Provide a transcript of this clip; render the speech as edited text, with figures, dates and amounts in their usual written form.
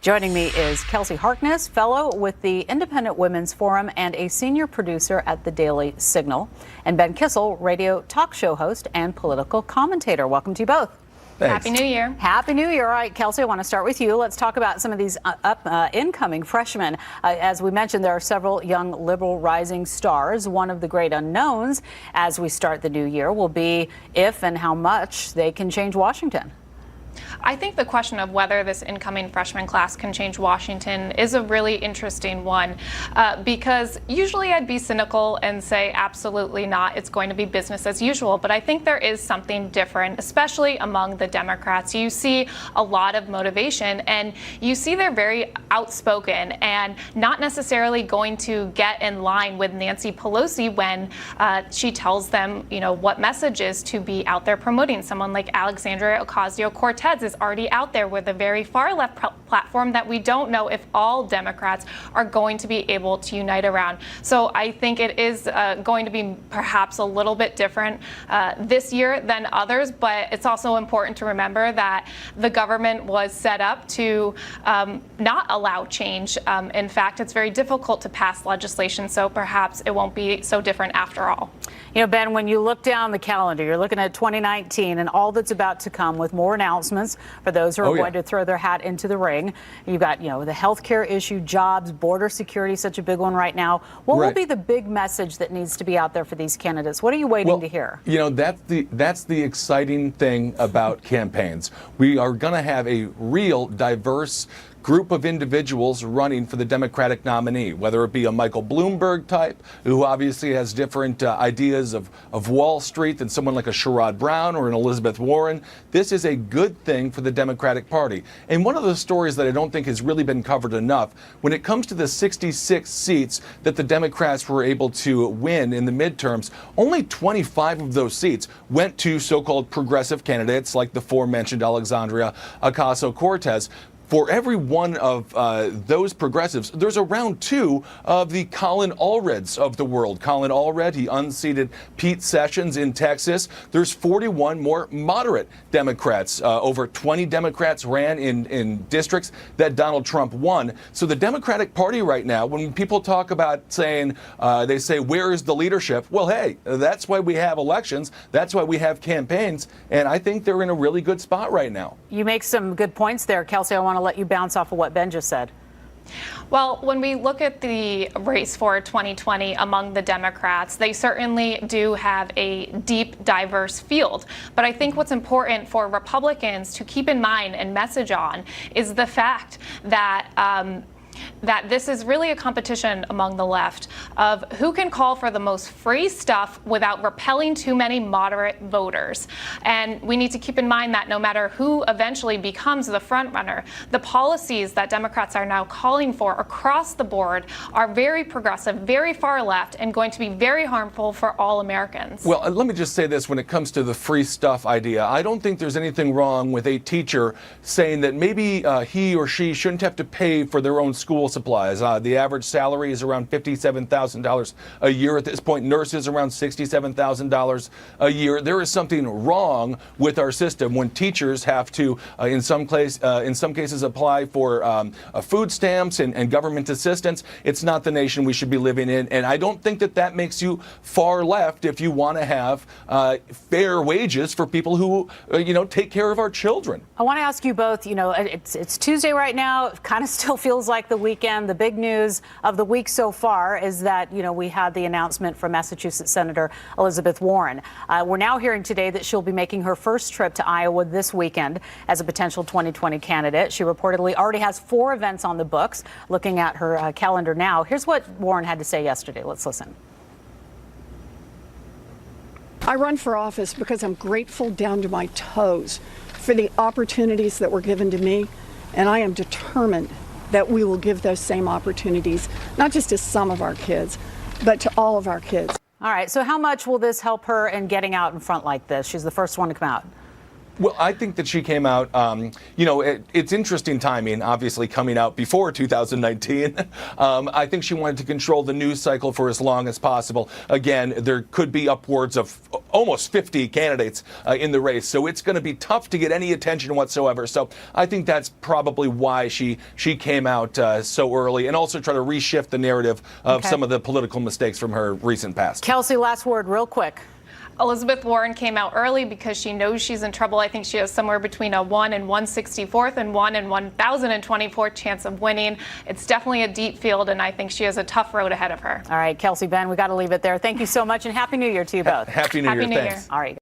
Joining me is Kelsey Harkness, fellow with the Independent Women's Forum and a senior producer at the Daily Signal, and Ben Kissel, radio talk show host and political commentator. Welcome to you both. Thanks. Happy New Year. Happy New Year. All right, Kelsey, I want to start with you. Let's talk about some of these incoming freshmen. As we mentioned, there are several young liberal rising stars. One of the great unknowns as we start the new year will be if and how much they can change Washington. I think the question of whether this incoming freshman class can change Washington is a really interesting one because usually I'd be cynical and say absolutely not, it's going to be business as usual. But I think there is something different, especially among the Democrats. You see a lot of motivation and you see they're very outspoken and not necessarily going to get in line with Nancy Pelosi when she tells them, you know, what messages to be out there promoting. Someone like Alexandria Ocasio-Cortez is already out there with a very far left platform that we don't know if all Democrats are going to be able to unite around. So I think it is going to be perhaps a little bit different this year than others, but it's also important to remember that the government was set up to not allow change. In fact, it's very difficult to pass legislation, so perhaps it won't be so different after all. You know, Ben, when you look down the calendar, you're looking at 2019 and all that's about to come with more announcements for those who are going to throw their hat into the ring. You've got, you know, the healthcare issue, jobs, border security, such a big one right now. What will be the big message that needs to be out there for these candidates? What are you waiting to hear? You know, that's the exciting thing about campaigns. We are going to have a real diverse group of individuals running for the Democratic nominee, whether it be a Michael Bloomberg type, who obviously has different ideas of Wall Street than someone like a Sherrod Brown or an Elizabeth Warren. This is a good thing for the Democratic Party. And one of the stories that I don't think has really been covered enough, when it comes to the 66 seats that the Democrats were able to win in the midterms, only 25 of those seats went to so-called progressive candidates like the aforementioned Alexandria Ocasio-Cortez. For every one of those progressives, there's around two of the Colin Allreds of the world. Colin Allred, he unseated Pete Sessions in Texas. There's 41 more moderate Democrats. Over 20 Democrats ran in districts that Donald Trump won. So the Democratic Party right now, when people talk about saying, they say, where is the leadership? Well, hey, that's why we have elections. That's why we have campaigns. And I think they're in a really good spot right now. You make some good points there, Kelsey. I want to let you bounce off of what Ben just said. Well, when we look at the race for 2020 among the Democrats, they certainly do have a deep, diverse field. But I think what's important for Republicans to keep in mind and message on is the fact that that this is really a competition among the left of who can call for the most free stuff without repelling too many moderate voters. And we need to keep in mind that no matter who eventually becomes the front runner, the policies that Democrats are now calling for across the board are very progressive, very far left, and going to be very harmful for all Americans. Well, let me just say this when it comes to the free stuff idea. I don't think there's anything wrong with a teacher saying that maybe he or she shouldn't have to pay for their own school supplies. The average salary is around $57,000 a year at this point. Nurses around $67,000 a year. There is something wrong with our system when teachers have to, in some cases, apply for food stamps and government assistance. It's not the nation we should be living in, and I don't think that makes you far left if you want to have fair wages for people who, take care of our children. I want to ask you both. You know, it's Tuesday right now. It kind of still feels like the weekend. The big news of the week so far is that, we had the announcement from Massachusetts Senator Elizabeth Warren. We're now hearing today that she'll be making her first trip to Iowa this weekend as a potential 2020 candidate. She reportedly already has 4 events on the books. Looking at her calendar now, here's what Warren had to say yesterday. Let's listen. I run for office because I'm grateful down to my toes for the opportunities that were given to me, and I am determined that we will give those same opportunities, not just to some of our kids, but to all of our kids. All right, so how much will this help her in getting out in front like this? She's the first one to come out. Well, I think that she came out, it's interesting timing, obviously, coming out before 2019. I think she wanted to control the news cycle for as long as possible. Again, there could be upwards of almost 50 candidates in the race, so it's going to be tough to get any attention whatsoever. So I think that's probably why she came out so early, and also try to reshift the narrative of some of the political mistakes from her recent past. Kelsey, last word real quick. Elizabeth Warren came out early because she knows she's in trouble. I think she has somewhere between a 1 in 164th and 1 in 1,024th chance of winning. It's definitely a deep field, and I think she has a tough road ahead of her. All right, Kelsey, Ben, we got to leave it there. Thank you so much, and Happy New Year to you both. Happy New Year. Thanks. All right.